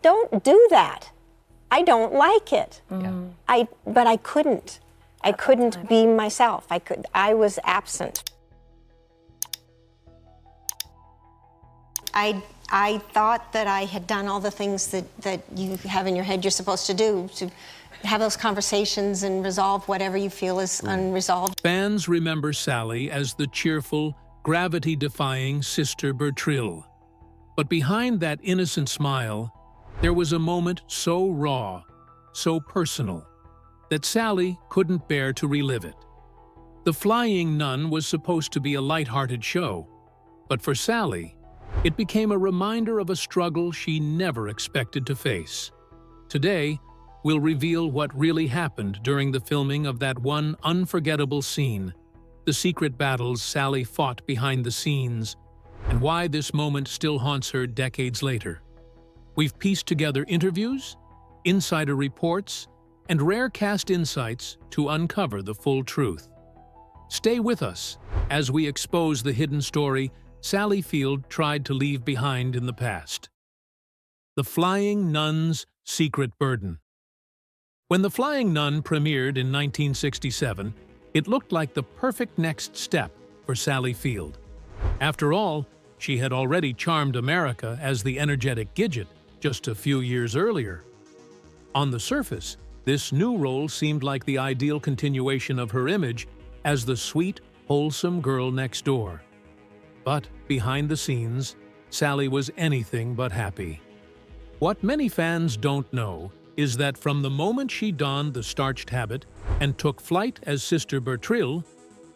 don't do that. I don't like it. Yeah. But I couldn't. I couldn't be myself. I was absent. I thought that I had done all the things that you have in your head you're supposed to do, to have those conversations and resolve whatever you feel is unresolved. Fans remember Sally as the cheerful, gravity-defying Sister Bertrille. But behind that innocent smile, there was a moment so raw, so personal, that Sally couldn't bear to relive it. The Flying Nun was supposed to be a lighthearted show, but for Sally, it became a reminder of a struggle she never expected to face. Today, we'll reveal what really happened during the filming of that one unforgettable scene, the secret battles Sally fought behind the scenes, and why this moment still haunts her decades later. We've pieced together interviews, insider reports, and rare cast insights to uncover the full truth. Stay with us as we expose the hidden story Sally Field tried to leave behind in the past. The Flying Nun's Secret Burden. When The Flying Nun premiered in 1967, it looked like the perfect next step for Sally Field. After all, she had already charmed America as the energetic Gidget just a few years earlier. On the surface, this new role seemed like the ideal continuation of her image as the sweet, wholesome girl next door. But behind the scenes, Sally was anything but happy. What many fans don't know is that from the moment she donned the starched habit and took flight as Sister Bertrille,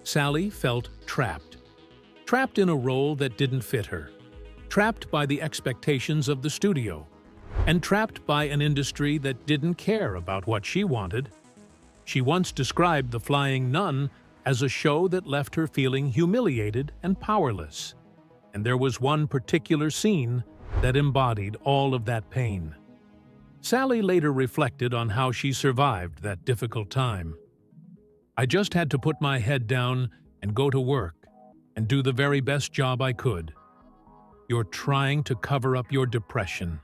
Sally felt trapped. Trapped in a role that didn't fit her. Trapped by the expectations of the studio. And trapped by an industry that didn't care about what she wanted. She once described The Flying Nun as a show that left her feeling humiliated and powerless. And there was one particular scene that embodied all of that pain. Sally later reflected on how she survived that difficult time. "I just had to put my head down and go to work and do the very best job I could. You're trying to cover up your depression."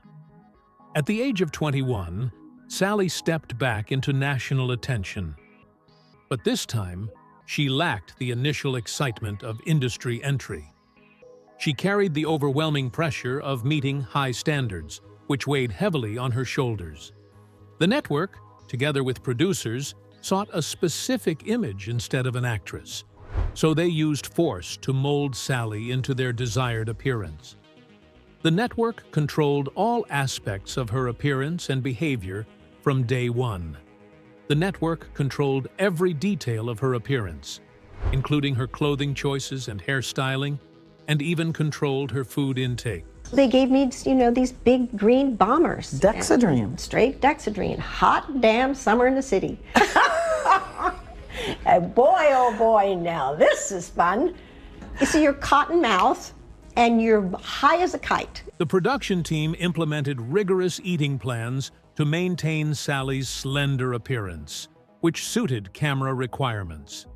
At the age of 21, Sally stepped back into national attention. But this time, she lacked the initial excitement of industry entry. She carried the overwhelming pressure of meeting high standards, which weighed heavily on her shoulders. The network, together with producers, sought a specific image instead of an actress, so they used force to mold Sally into their desired appearance. The network controlled all aspects of her appearance and behavior from day one. The network controlled every detail of her appearance, including her clothing choices and hairstyling, and even controlled her food intake. They gave me, these big green bombers. Dexedrine. Straight Dexedrine. Hot damn summer in the city. And boy, oh boy, now this is fun. You see your cotton mouth, and you're high as a kite. The production team implemented rigorous eating plans to maintain Sally's slender appearance, which suited camera requirements.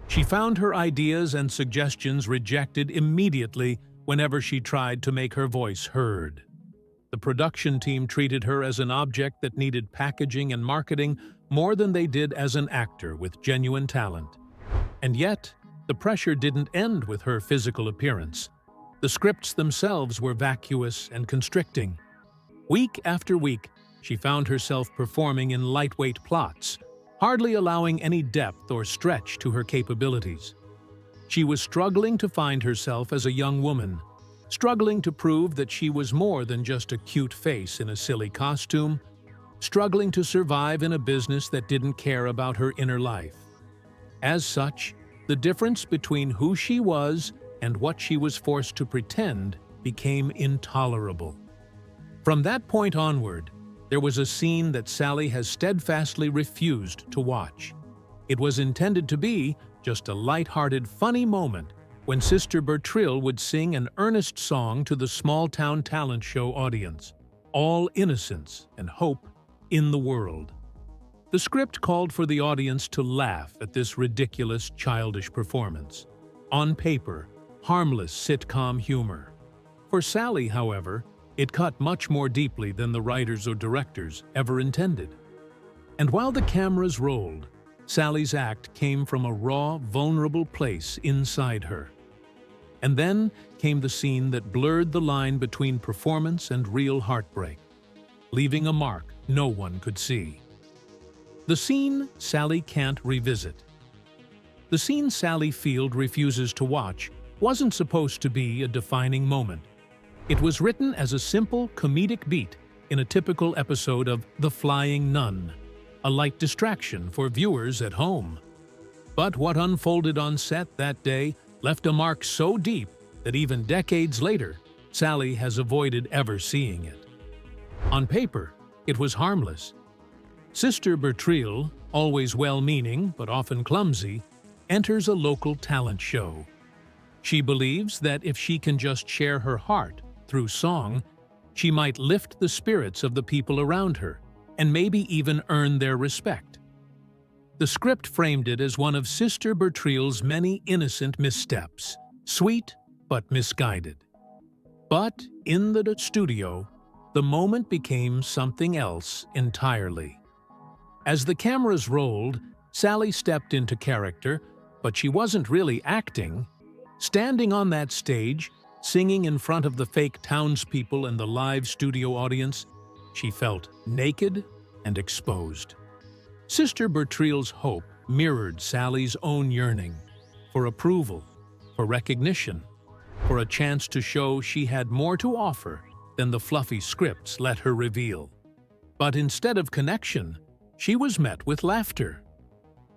She found her ideas and suggestions rejected immediately whenever she tried to make her voice heard. The production team treated her as an object that needed packaging and marketing more than they did as an actor with genuine talent. And yet, the pressure didn't end with her physical appearance. The scripts themselves were vacuous and constricting. Week after week, she found herself performing in lightweight plots, hardly allowing any depth or stretch to her capabilities. She was struggling to find herself as a young woman, struggling to prove that she was more than just a cute face in a silly costume, struggling to survive in a business that didn't care about her inner life. As such, the difference between who she was and what she was forced to pretend became intolerable. From that point onward, there was a scene that Sally has steadfastly refused to watch. It was intended to be just a lighthearted, funny moment when Sister Bertrille would sing an earnest song to the small-town talent show audience, all innocence and hope in the world. The script called for the audience to laugh at this ridiculous, childish performance. On paper, harmless sitcom humor. For Sally, however, It cut much more deeply than the writers or directors ever intended. And while the cameras rolled, Sally's act came from a raw, vulnerable place inside her. And then came the scene that blurred the line between performance and real heartbreak, leaving a mark no one could see. The scene Sally can't revisit. The scene Sally Field refuses to watch wasn't supposed to be a defining moment. It was written as a simple comedic beat in a typical episode of The Flying Nun, a light distraction for viewers at home. But what unfolded on set that day left a mark so deep that even decades later, Sally has avoided ever seeing it. On paper, it was harmless. Sister Bertrille, always well-meaning but often clumsy, enters a local talent show. She believes that if she can just share her heart through song, she might lift the spirits of the people around her and maybe even earn their respect. The script framed it as one of Sister Bertrille's many innocent missteps, sweet but misguided. But in the studio, the moment became something else entirely. As the cameras rolled, Sally stepped into character, but she wasn't really acting. Standing on that stage, singing in front of the fake townspeople and the live studio audience, she felt naked and exposed. Sister Bertrille's hope mirrored Sally's own yearning for approval, for recognition, for a chance to show she had more to offer than the fluffy scripts let her reveal. But instead of connection, she was met with laughter.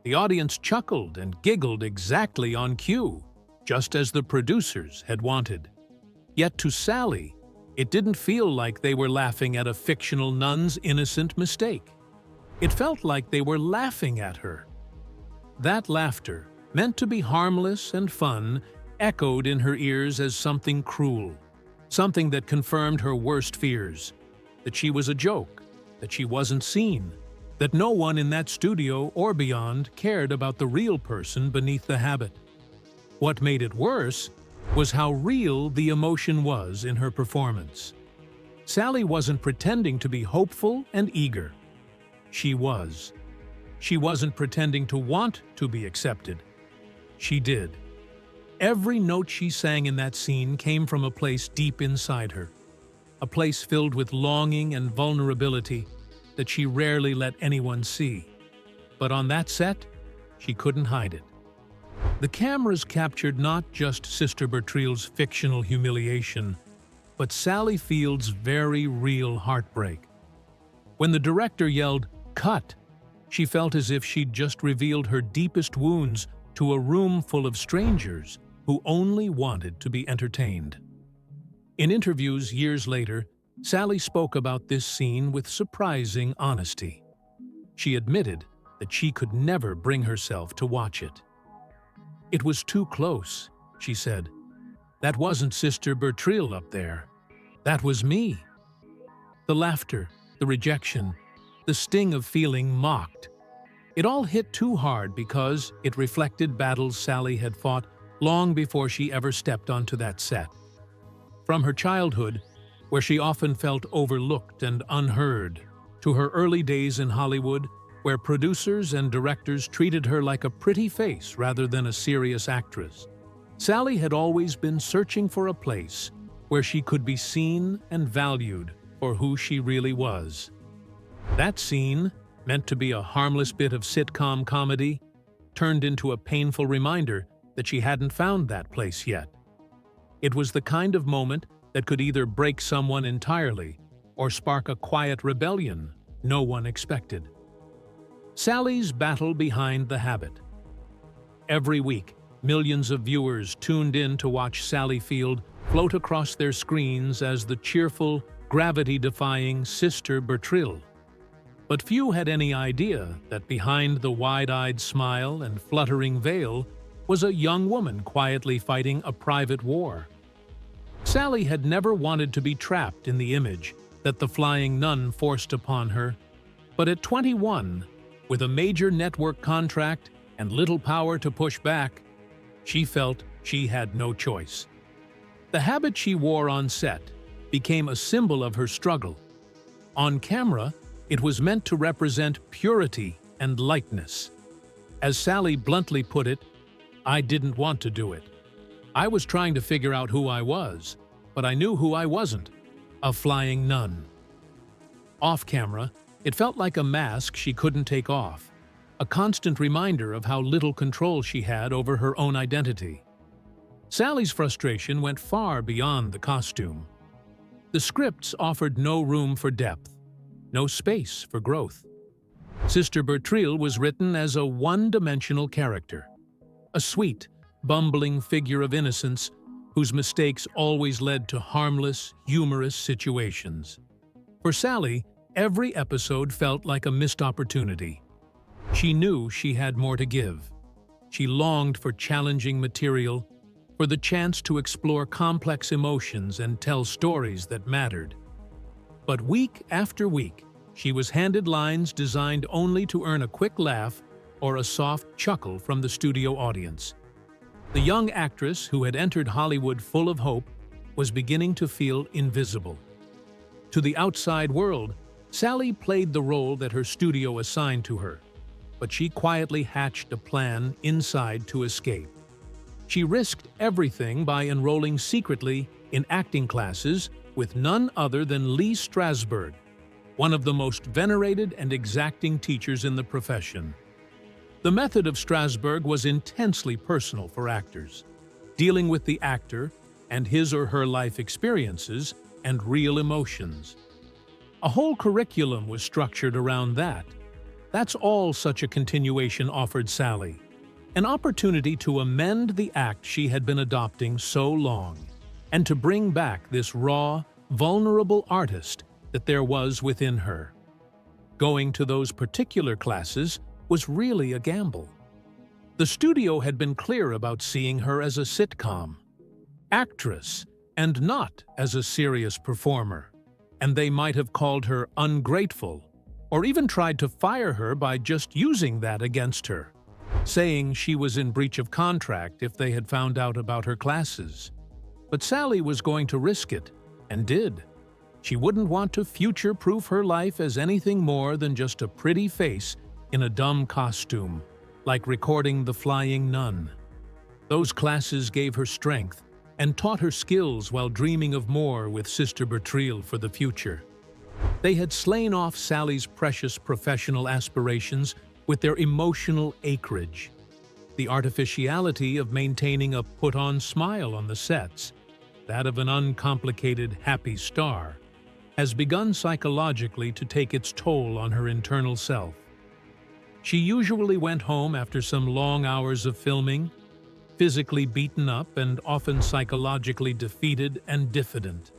The audience chuckled and giggled exactly on cue, just as the producers had wanted. Yet to Sally, it didn't feel like they were laughing at a fictional nun's innocent mistake. It felt like they were laughing at her. That laughter, meant to be harmless and fun, echoed in her ears as something cruel, something that confirmed her worst fears, that she was a joke, that she wasn't seen, that no one in that studio or beyond cared about the real person beneath the habit. What made it worse was how real the emotion was in her performance. Sally wasn't pretending to be hopeful and eager. She was. She wasn't pretending to want to be accepted. She did. Every note she sang in that scene came from a place deep inside her, a place filled with longing and vulnerability that she rarely let anyone see. But on that set, she couldn't hide it. The cameras captured not just Sister Bertrille's fictional humiliation, but Sally Field's very real heartbreak. When the director yelled, "Cut!" she felt as if she'd just revealed her deepest wounds to a room full of strangers who only wanted to be entertained. In interviews years later, Sally spoke about this scene with surprising honesty. She admitted that she could never bring herself to watch it. "It was too close," she said. "That wasn't Sister Bertrille up there. That was me." The laughter, the rejection, the sting of feeling mocked. It all hit too hard because it reflected battles Sally had fought long before she ever stepped onto that set. From her childhood, where she often felt overlooked and unheard, to her early days in Hollywood, where producers and directors treated her like a pretty face rather than a serious actress, Sally had always been searching for a place where she could be seen and valued for who she really was. That scene, meant to be a harmless bit of sitcom comedy, turned into a painful reminder that she hadn't found that place yet. It was the kind of moment that could either break someone entirely or spark a quiet rebellion no one expected. Sally's battle behind the habit. Every week, millions of viewers tuned in to watch Sally Field float across their screens as the cheerful, gravity-defying Sister Bertrille. But few had any idea that behind the wide-eyed smile and fluttering veil was a young woman quietly fighting a private war. Sally had never wanted to be trapped in the image that the Flying Nun forced upon her, but at 21, with a major network contract and little power to push back, she felt she had no choice. The habit she wore on set, became a symbol of her struggle. On camera, it was meant to represent purity and lightness. As Sally bluntly put it, "I didn't want to do it. I was trying to figure out who I was, but I knew who I wasn't, a flying nun." Off camera, it felt like a mask she couldn't take off, a constant reminder of how little control she had over her own identity. Sally's frustration went far beyond the costume. The scripts offered no room for depth, no space for growth. Sister Bertrille was written as a one-dimensional character, a sweet, bumbling figure of innocence whose mistakes always led to harmless, humorous situations. For Sally, every episode felt like a missed opportunity. She knew she had more to give. She longed for challenging material, for the chance to explore complex emotions and tell stories that mattered. But week after week, she was handed lines designed only to earn a quick laugh or a soft chuckle from the studio audience. The young actress who had entered Hollywood full of hope was beginning to feel invisible. To the outside world, Sally played the role that her studio assigned to her, but she quietly hatched a plan inside to escape. She risked everything by enrolling secretly in acting classes with none other than Lee Strasberg, one of the most venerated and exacting teachers in the profession. The method of Strasberg was intensely personal for actors, dealing with the actor and his or her life experiences and real emotions. A whole curriculum was structured around that. That's all such a continuation offered Sally, an opportunity to amend the act she had been adopting so long, and to bring back this raw, vulnerable artist that there was within her. Going to those particular classes was really a gamble. The studio had been clear about seeing her as a sitcom actress and not as a serious performer, and they might have called her ungrateful or even tried to fire her by just using that against her, saying she was in breach of contract if they had found out about her classes. But Sally was going to risk it, and did. She wouldn't want to future-proof her life as anything more than just a pretty face in a dumb costume, like recording The Flying Nun. Those classes gave her strength and taught her skills while dreaming of more with Sister Bertrille for the future. They had slain off Sally's precious professional aspirations with their emotional acreage. The artificiality of maintaining a put-on smile on the sets, that of an uncomplicated, happy star, has begun psychologically to take its toll on her internal self. She usually went home after some long hours of filming, physically beaten up and often psychologically defeated and diffident.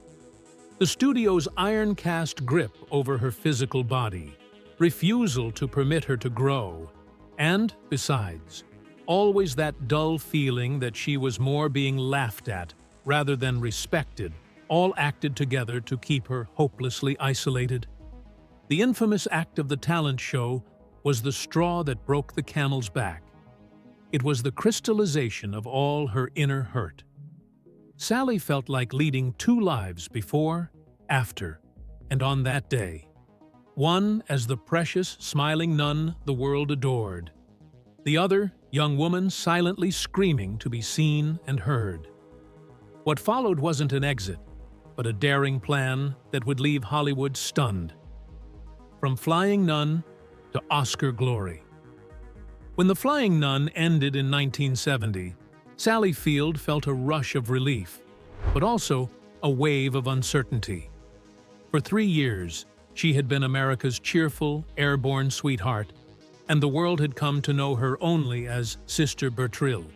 The studio's iron-cast grip over her physical body, refusal to permit her to grow, and, besides, always that dull feeling that she was more being laughed at rather than respected, all acted together to keep her hopelessly isolated. The infamous act of the talent show was the straw that broke the camel's back. It was the crystallization of all her inner hurt. Sally felt like leading two lives before, after, and on that day. One as the precious, smiling nun the world adored. The other, young woman silently screaming to be seen and heard. What followed wasn't an exit, but a daring plan that would leave Hollywood stunned. From Flying Nun to Oscar glory. When The Flying Nun ended in 1970, Sally Field felt a rush of relief, but also a wave of uncertainty. For 3 years, she had been America's cheerful, airborne sweetheart, and the world had come to know her only as Sister Bertrille.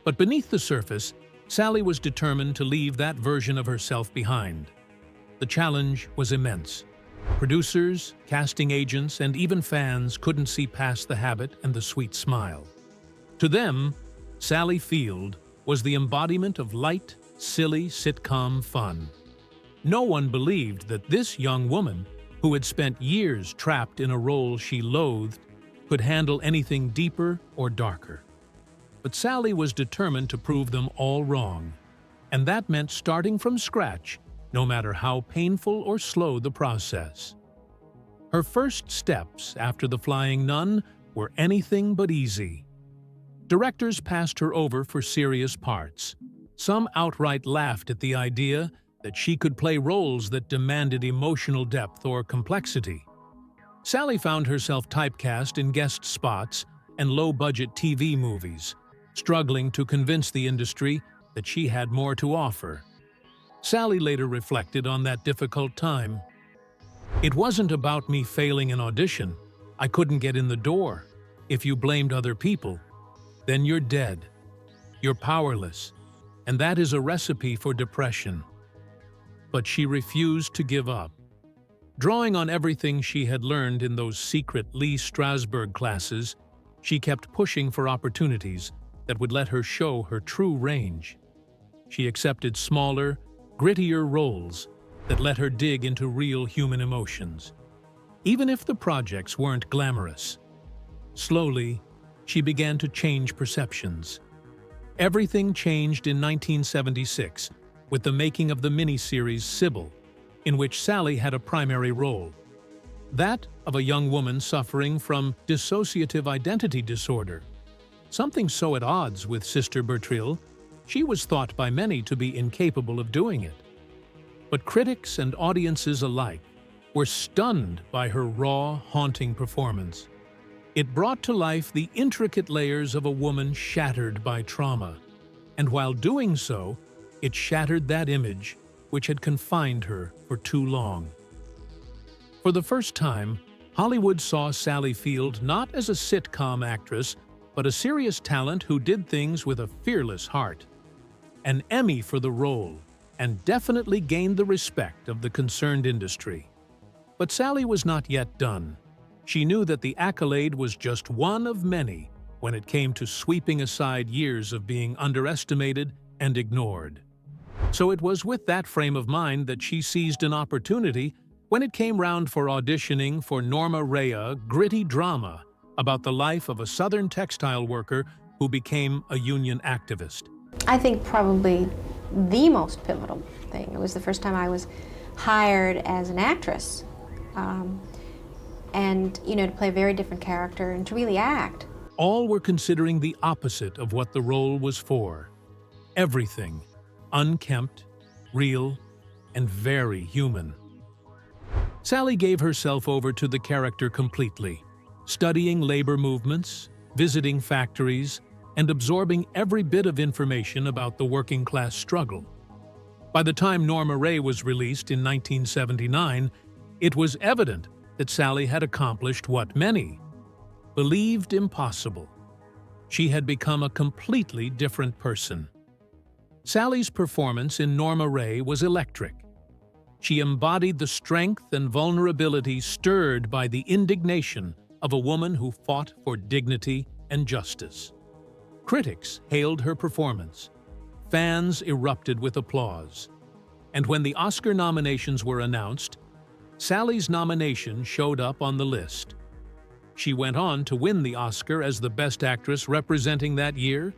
But beneath the surface, Sally was determined to leave that version of herself behind. The challenge was immense. Producers, casting agents, and even fans couldn't see past the habit and the sweet smile. To them, Sally Field was the embodiment of light, silly sitcom fun. No one believed that this young woman, who had spent years trapped in a role she loathed, could handle anything deeper or darker. But Sally was determined to prove them all wrong, and that meant starting from scratch no matter how painful or slow the process. Her first steps after The Flying Nun were anything but easy. Directors passed her over for serious parts. Some outright laughed at the idea that she could play roles that demanded emotional depth or complexity. Sally found herself typecast in guest spots and low-budget TV movies, struggling to convince the industry that she had more to offer. Sally later reflected on that difficult time. "It wasn't about me failing an audition. I couldn't get in the door. If you blamed other people, then you're dead. You're powerless, and that is a recipe for depression." But she refused to give up. Drawing on everything she had learned in those secret Lee Strasberg classes, she kept pushing for opportunities that would let her show her true range. She accepted smaller, grittier roles that let her dig into real human emotions, even if the projects weren't glamorous. Slowly, she began to change perceptions. Everything changed in 1976 with the making of the miniseries Sybil, in which Sally had a primary role. That of a young woman suffering from dissociative identity disorder. Something so at odds with Sister Bertrille, she was thought by many to be incapable of doing it. But critics and audiences alike were stunned by her raw, haunting performance. It brought to life the intricate layers of a woman shattered by trauma, and while doing so, it shattered that image which had confined her for too long. For the first time, Hollywood saw Sally Field not as a sitcom actress, but a serious talent who did things with a fearless heart. An Emmy for the role, and definitely gained the respect of the concerned industry. But Sally was not yet done. She knew that the accolade was just one of many when it came to sweeping aside years of being underestimated and ignored. So it was with that frame of mind that she seized an opportunity when it came round for auditioning for Norma Rea gritty drama about the life of a Southern textile worker who became a union activist. I think probably the most pivotal thing. It was the first time I was hired as an actress, and to play a very different character and to really act. All were considering the opposite of what the role was for. Everything unkempt, real, and very human. Sally gave herself over to the character completely, studying labor movements, visiting factories, and absorbing every bit of information about the working-class struggle. By the time Norma Rea was released in 1979, it was evident that Sally had accomplished what many believed impossible. She had become a completely different person. Sally's performance in Norma Rea was electric. She embodied the strength and vulnerability stirred by the indignation of a woman who fought for dignity and justice. Critics hailed her performance. Fans erupted with applause. And when the Oscar nominations were announced, Sally's nomination showed up on the list. She went on to win the Oscar as the Best Actress representing that year,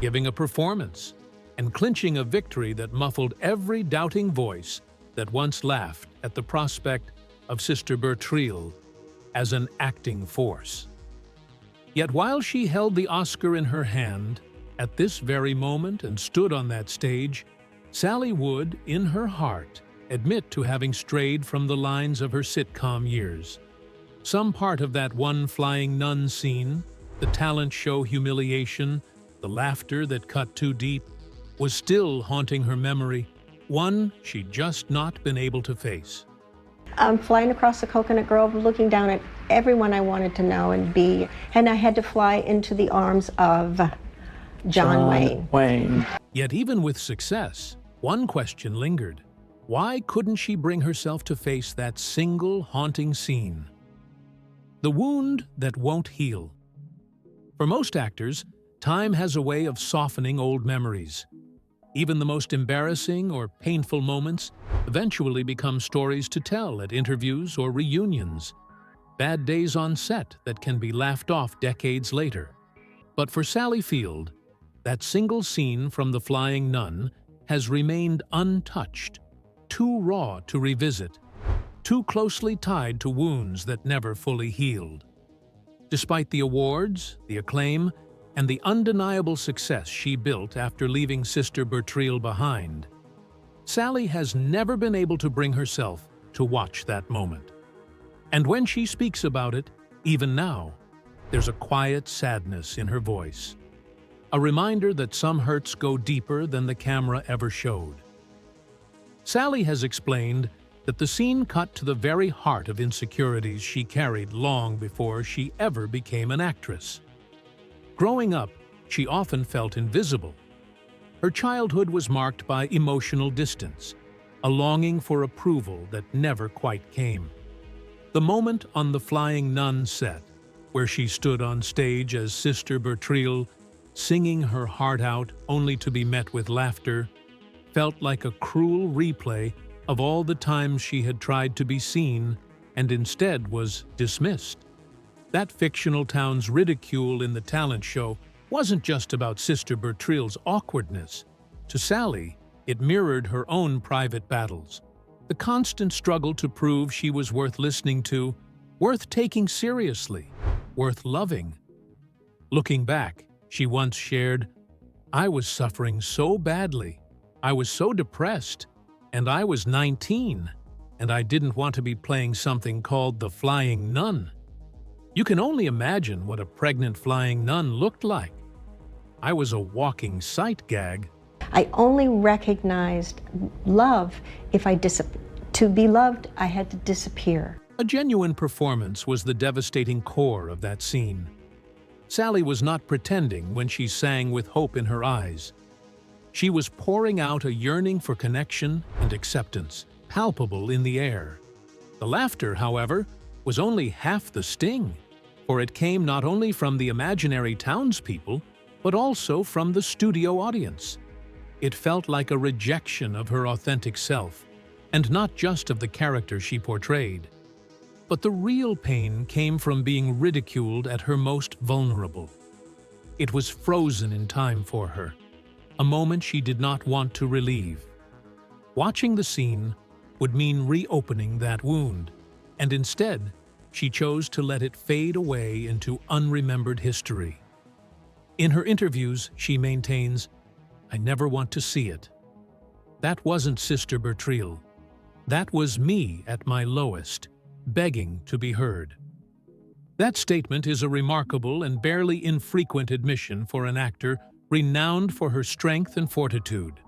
giving a performance and clinching a victory that muffled every doubting voice that once laughed at the prospect of Sister Bertrille as an acting force. Yet while she held the Oscar in her hand at this very moment and stood on that stage, Sally would, in her heart, admit to having strayed from the lines of her sitcom years. Some part of that one Flying Nun scene, the talent show humiliation, the laughter that cut too deep, was still haunting her memory, one she'd just not been able to face. I'm flying across the Coconut Grove, looking down at everyone I wanted to know and be, and I had to fly into the arms of John Wayne. Yet even with success, one question lingered. Why couldn't she bring herself to face that single haunting scene? The wound that won't heal. For most actors, time has a way of softening old memories. Even the most embarrassing or painful moments eventually become stories to tell at interviews or reunions. Bad days on set that can be laughed off decades later. But for Sally Field, that single scene from The Flying Nun has remained untouched. too raw to revisit, too closely tied to wounds that never fully healed. Despite the awards, the acclaim, and the undeniable success she built after leaving Sister Bertrille behind, Sally has never been able to bring herself to watch that moment. And when she speaks about it, even now, there's a quiet sadness in her voice, a reminder that some hurts go deeper than the camera ever showed. Sally has explained that the scene cut to the very heart of insecurities she carried long before she ever became an actress. Growing up, she often felt invisible. Her childhood was marked by emotional distance, a longing for approval that never quite came. The moment on the Flying Nun set, where she stood on stage as Sister Bertrille, singing her heart out only to be met with laughter, felt like a cruel replay of all the times she had tried to be seen and instead was dismissed. That fictional town's ridicule in the talent show wasn't just about Sister Bertrille's awkwardness. To Sally, it mirrored her own private battles, the constant struggle to prove she was worth listening to, worth taking seriously, worth loving. Looking back, she once shared, "I was suffering so badly. I was so depressed, and I was 19, and I didn't want to be playing something called the Flying Nun." You can only imagine what a pregnant flying nun looked like. I was a walking sight gag. I only recognized love if to be loved, I had to disappear. A genuine performance was the devastating core of that scene. Sally was not pretending when she sang with hope in her eyes. She was pouring out a yearning for connection and acceptance, palpable in the air. The laughter, however, was only half the sting, for it came not only from the imaginary townspeople, but also from the studio audience. It felt like a rejection of her authentic self, and not just of the character she portrayed. But the real pain came from being ridiculed at her most vulnerable. It was frozen in time for her, a moment she did not want to relieve. Watching the scene would mean reopening that wound, and instead, she chose to let it fade away into unremembered history. In her interviews, she maintains, "I never want to see it." That wasn't Sister Bertrille. That was me at my lowest, begging to be heard. That statement is a remarkable and barely infrequent admission for an actor renowned for her strength and fortitude.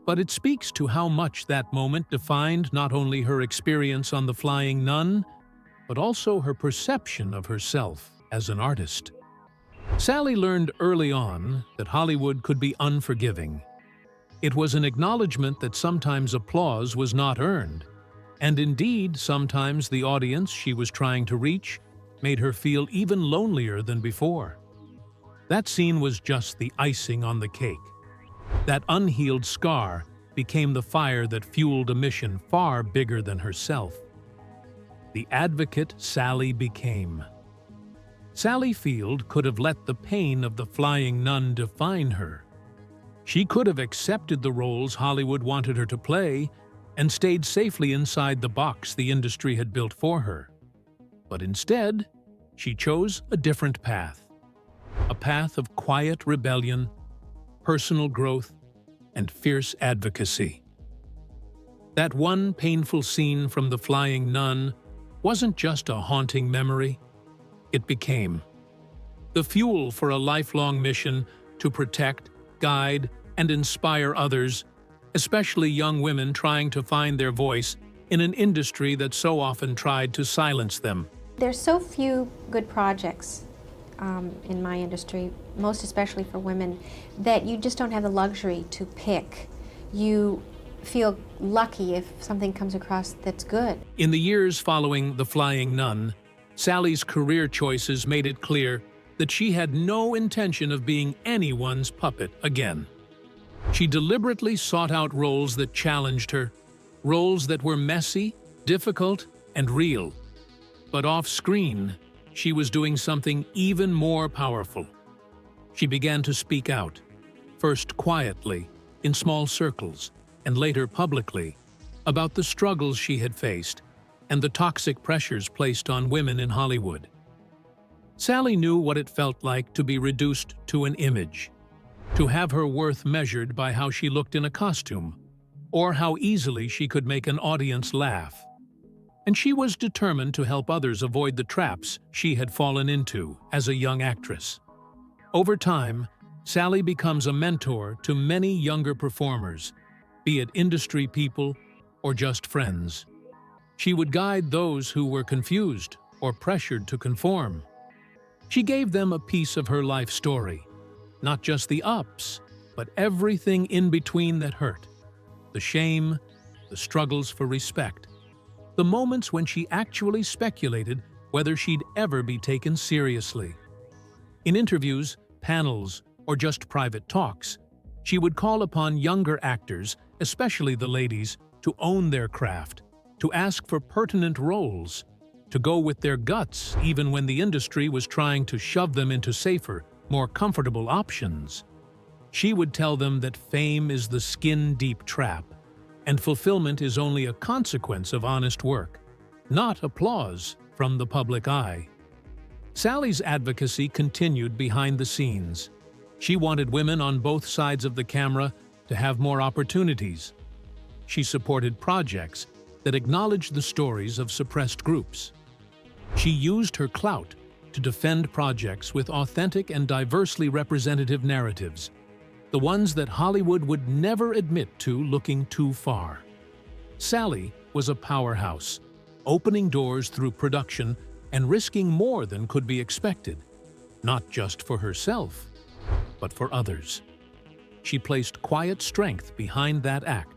But it speaks to how much that moment defined not only her experience on the Flying Nun, but also her perception of herself as an artist. Sally learned early on that Hollywood could be unforgiving. It was an acknowledgement that sometimes applause was not earned, and indeed sometimes the audience she was trying to reach made her feel even lonelier than before. That scene was just the icing on the cake. That unhealed scar became the fire that fueled a mission far bigger than herself. The advocate Sally became. Sally Field could have let the pain of the Flying Nun define her. She could have accepted the roles Hollywood wanted her to play and stayed safely inside the box the industry had built for her. But instead, she chose a different path. A path of quiet rebellion, personal growth, and fierce advocacy. That one painful scene from the Flying Nun wasn't just a haunting memory. It became the fuel for a lifelong mission to protect, guide, and inspire others, especially young women trying to find their voice in an industry that so often tried to silence them. There's so few good projects in my industry, most especially for women, that you just don't have the luxury to pick. You feel lucky if something comes across that's good. In the years following The Flying Nun, Sally's career choices made it clear that she had no intention of being anyone's puppet again. She deliberately sought out roles that challenged her, roles that were messy, difficult, and real. But off-screen, she was doing something even more powerful. She began to speak out, first quietly, in small circles, and later publicly, about the struggles she had faced and the toxic pressures placed on women in Hollywood. Sally knew what it felt like to be reduced to an image, to have her worth measured by how she looked in a costume, or how easily she could make an audience laugh. And she was determined to help others avoid the traps she had fallen into as a young actress. Over time, Sally becomes a mentor to many younger performers, be it industry people or just friends. She would guide those who were confused or pressured to conform. She gave them a piece of her life story, not just the ups, but everything in between that hurt. The shame, the struggles for respect, the moments when she actually speculated whether she'd ever be taken seriously. In interviews, panels, or just private talks, she would call upon younger actors, especially the ladies, to own their craft, to ask for pertinent roles, to go with their guts even when the industry was trying to shove them into safer, more comfortable options. She would tell them that fame is the skin-deep trap, and fulfillment is only a consequence of honest work, not applause from the public eye. Sally's advocacy continued behind the scenes. She wanted women on both sides of the camera to have more opportunities. She supported projects that acknowledged the stories of suppressed groups. She used her clout to defend projects with authentic and diversely representative narratives, the ones that Hollywood would never admit to looking too far. Sally was a powerhouse, opening doors through production and risking more than could be expected, not just for herself, but for others. She placed quiet strength behind that act.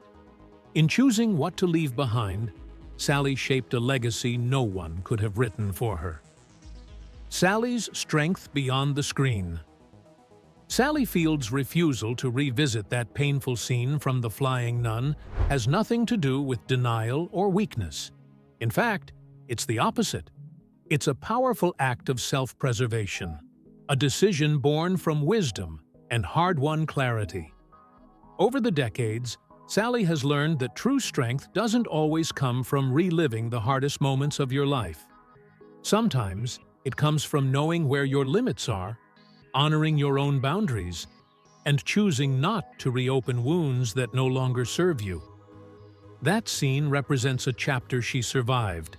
In choosing what to leave behind, Sally shaped a legacy no one could have written for her. Sally's strength beyond the screen. Sally Field's refusal to revisit that painful scene from The Flying Nun has nothing to do with denial or weakness. In fact, it's the opposite. It's a powerful act of self-preservation, a decision born from wisdom and hard-won clarity. Over the decades, Sally has learned that true strength doesn't always come from reliving the hardest moments of your life. Sometimes, it comes from knowing where your limits are, honoring your own boundaries, and choosing not to reopen wounds that no longer serve you. That scene represents a chapter she survived,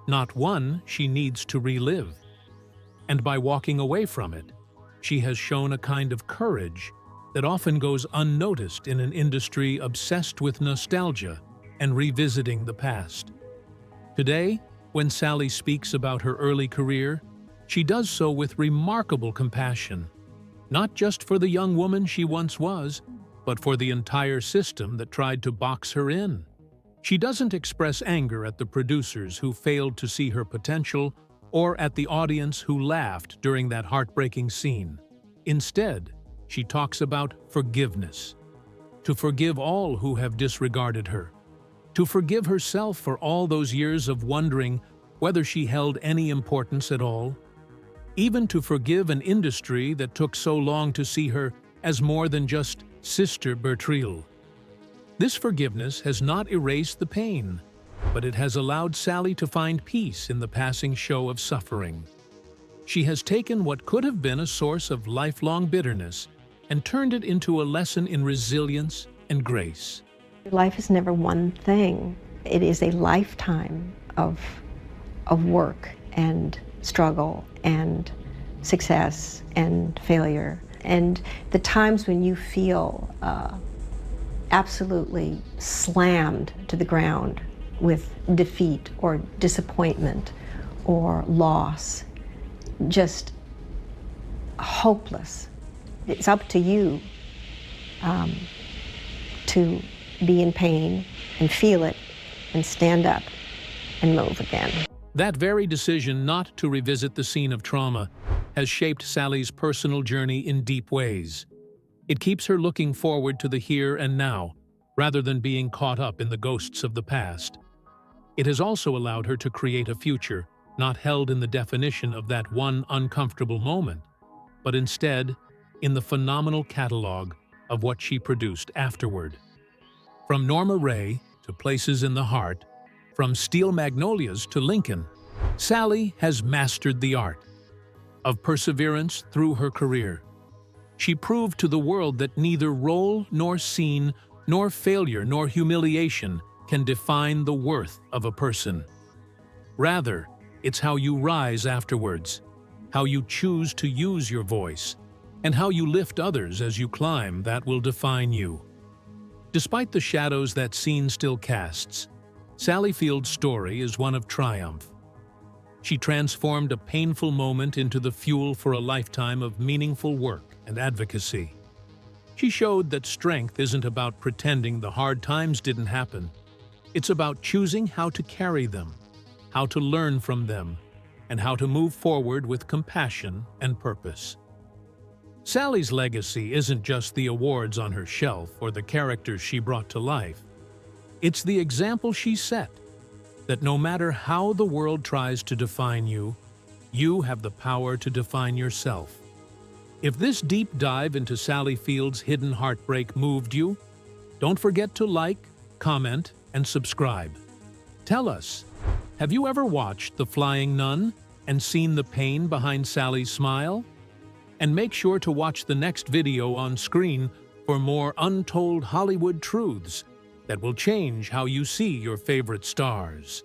not one she needs to relive. And by walking away from it, she has shown a kind of courage that often goes unnoticed in an industry obsessed with nostalgia and revisiting the past. Today, when Sally speaks about her early career, she does so with remarkable compassion, not just for the young woman she once was, but for the entire system that tried to box her in. She doesn't express anger at the producers who failed to see her potential or at the audience who laughed during that heartbreaking scene. Instead, she talks about forgiveness. To forgive all who have disregarded her. To forgive herself for all those years of wondering whether she held any importance at all. Even to forgive an industry that took so long to see her as more than just Sister Bertrille. This forgiveness has not erased the pain, but it has allowed Sally to find peace in the passing show of suffering. She has taken what could have been a source of lifelong bitterness and turned it into a lesson in resilience and grace. Life is never one thing. It is a lifetime of work and struggle and success and failure. And the times when you feel absolutely slammed to the ground with defeat or disappointment or loss, just hopeless. It's up to you to be in pain and feel it and stand up and move again. That very decision not to revisit the scene of trauma has shaped Sally's personal journey in deep ways. It keeps her looking forward to the here and now, rather than being caught up in the ghosts of the past. It has also allowed her to create a future not held in the definition of that one uncomfortable moment, but instead in the phenomenal catalog of what she produced afterward. From Norma Ray to to places in the heart, from steel magnolias to Lincoln, Sally has mastered the art of perseverance through her career. She proved to the world that neither role nor scene, nor failure nor humiliation can define the worth of a person. Rather, it's how you rise afterwards, how you choose to use your voice, and how you lift others as you climb that will define you. Despite the shadows that scene still casts, Sally Field's story is one of triumph. She transformed a painful moment into the fuel for a lifetime of meaningful work and advocacy. She showed that strength isn't about pretending the hard times didn't happen. It's about choosing how to carry them, how to learn from them, and how to move forward with compassion and purpose. Sally's legacy isn't just the awards on her shelf or the characters she brought to life. It's the example she set, that no matter how the world tries to define you, you have the power to define yourself. If this deep dive into Sally Field's hidden heartbreak moved you, don't forget to like, comment, and subscribe. Tell us, have you ever watched The Flying Nun and seen the pain behind Sally's smile? And make sure to watch the next video on screen for more untold Hollywood truths that will change how you see your favorite stars.